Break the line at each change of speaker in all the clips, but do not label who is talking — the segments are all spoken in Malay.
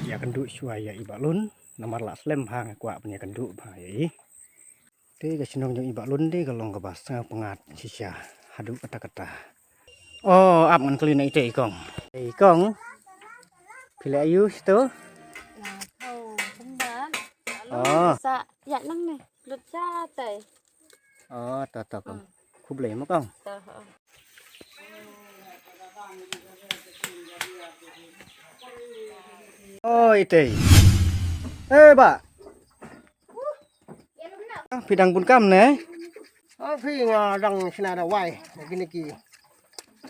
ya kenduk suaya ibak lun nomor lak slem hang kuak punya kenduk bahai te ga sinong jong ibak lun de galong ga bas pengat sisa hadu kata-kata oh ap ngan kelina ite ikong pilih ayu situ oh
sa ya nang ne lut cha tai
oh tata kong khub le mo kong oh ite ba pidang pun kam ne
phi đang xin là quay cái này kì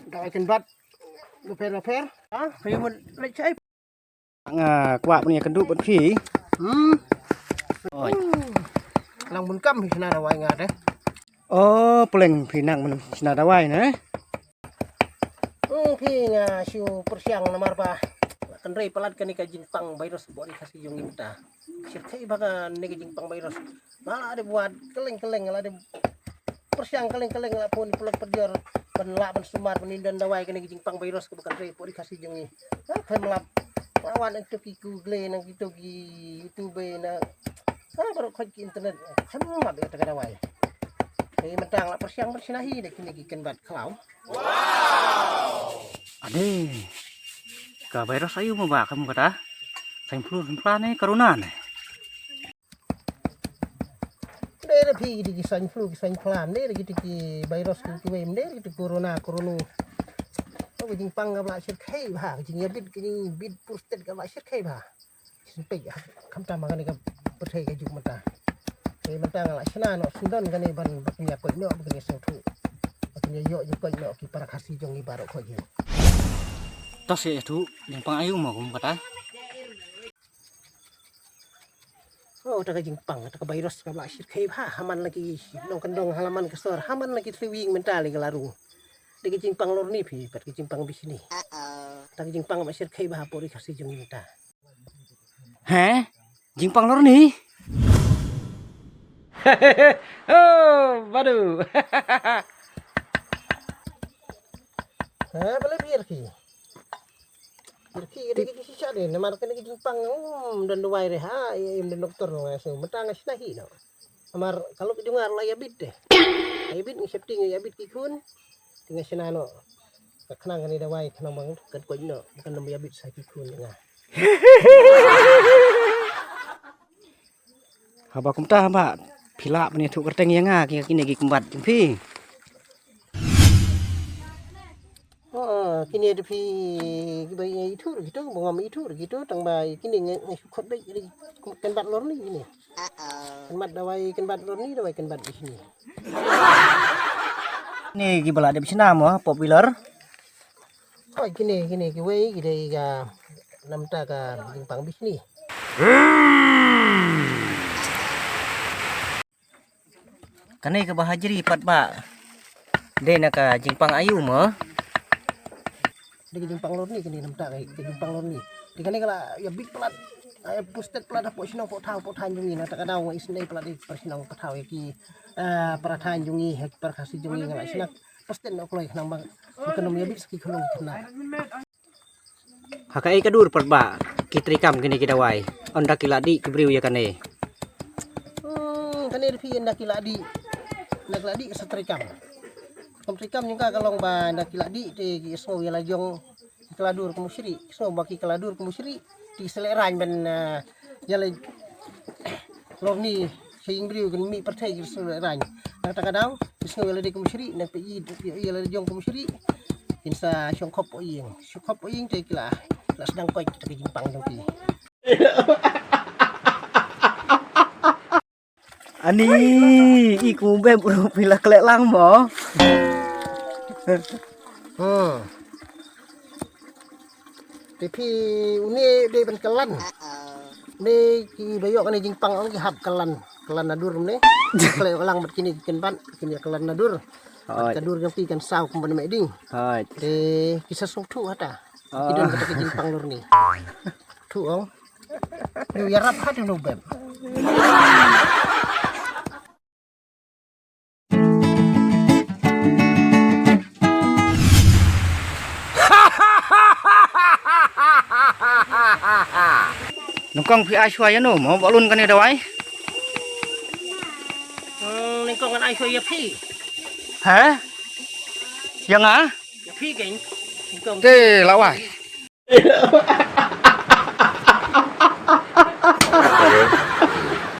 đợi cần bắt nó phê phi mình lấy cháy
kuak punya kenduk buat phi
oi lang bun cam thì xin là quay ngà đấy
oh peleng pinang men sinada wai ne
phi siu persiang nomor ba kan rei pelat kan ikan jingpang virus buat dikasih yung kita sirkai baga nih jingpang virus malah ada buat keleng ada persiang keleng lah pun pulang perjor penlak pensumar penindan dawai kan jingpang virus bukan rei buat dikasih yung ini kayak melap lawan itu kiku gle nang gitu di YouTube na baru kau di internet semua ada kata dawai ini mentang lah persiang bersinahi dek kini ikan bat kelau
ade ka virus ayu mo ba kamu kata sang flu ne corona ne
đây là phi di sang flu sang plan đây là gitu ki virus ki wem đây gitu corona cái jing pang gặp lại khay bà jing ya bit pustet gặp lại khay bà simpe ya kam ta makan cái bật cái juk mata cái mata lại sana no sundan cái này ban baknya ko no baknya sautu baknya yo ju ko no ki para khasi jong ibaro ko je
tos ya tu yang pang ayu mo kamu kata
oh ta jing pang ta virus gặp lại khay bà haman lagi nong kendong halaman kesor haman lagi tliwing mentali gelaru di jimpang lor ni pi pat jimpang bis ni tak jimpang masih kai bah pori kasih jeng minta
he jimpang lor ni oh waduh
boleh biar ki ada sisa deh nama kan jimpang dan dua hari im dan dokter no asu mentang asih nahi no amar kalau dengar lah ya bid deh ya bid ngisepting ya bid kikun tinggal sana no kenang kan ida wai kenang bang kan ko no bukan namanya bit sakit kun nga
haba kumta haba pila punya tu kerteng yang kini gi kumbat jempi
oh kini ada pi bayi itu gitu bongam itu gitu tang bayi kini ngikut bayi kan bat lor ni ini kan bat dawai kan bat lor ni dawai kan bat di sini
ni gibala de bisna mo popular
oh gini ki wei gide ga namta ka jimpang bis ni
kanai ka bahajri pat ba de na ka jimpang ayu mo
di jimpang lor ni kini namta ka jimpang lor ni di kani kala ya big pelat pustet pelat po sino po than jungi na ta daw isnay pelat di persinang pataw ki para than jungi para kasi jungi ngala sinak pustet no kloy nang bang bukan ya bis ki khulong kena
hakai kadur pat ba kitrikam kini kidawai onda kiladi kibriu ya kane
kani pi nakiladi setrikam komtrikam nyangka kalong ba nakiladi te ki so ya lajong keladur kemusri so baki keladur kemusri di seleran ben jale lorni sing briu kan mi pertai ki seleran kadang-kadang isno ya ladi kemusri na pe ya ladi jong kemusri insa syongkop oying te kila sedang koi kita jimpang dong pi
ani iku be pila klek lang mo
tapi ini dia penkelan ini ki bayok kan jimpang on ki hab kelan nadur ne klek lang mat kini kenban kini kelan nadur kadur yang kan saw kumban meding kisah sungtu ada kidon kata jimpang lur ni tu ong lu ya rap hadu no beb
nungkong pi ai shua ya no mau balun kan ya dawai
ning kong kan ai so ya phi
hả yang ah
ya phi keng ning kong
tê lão ai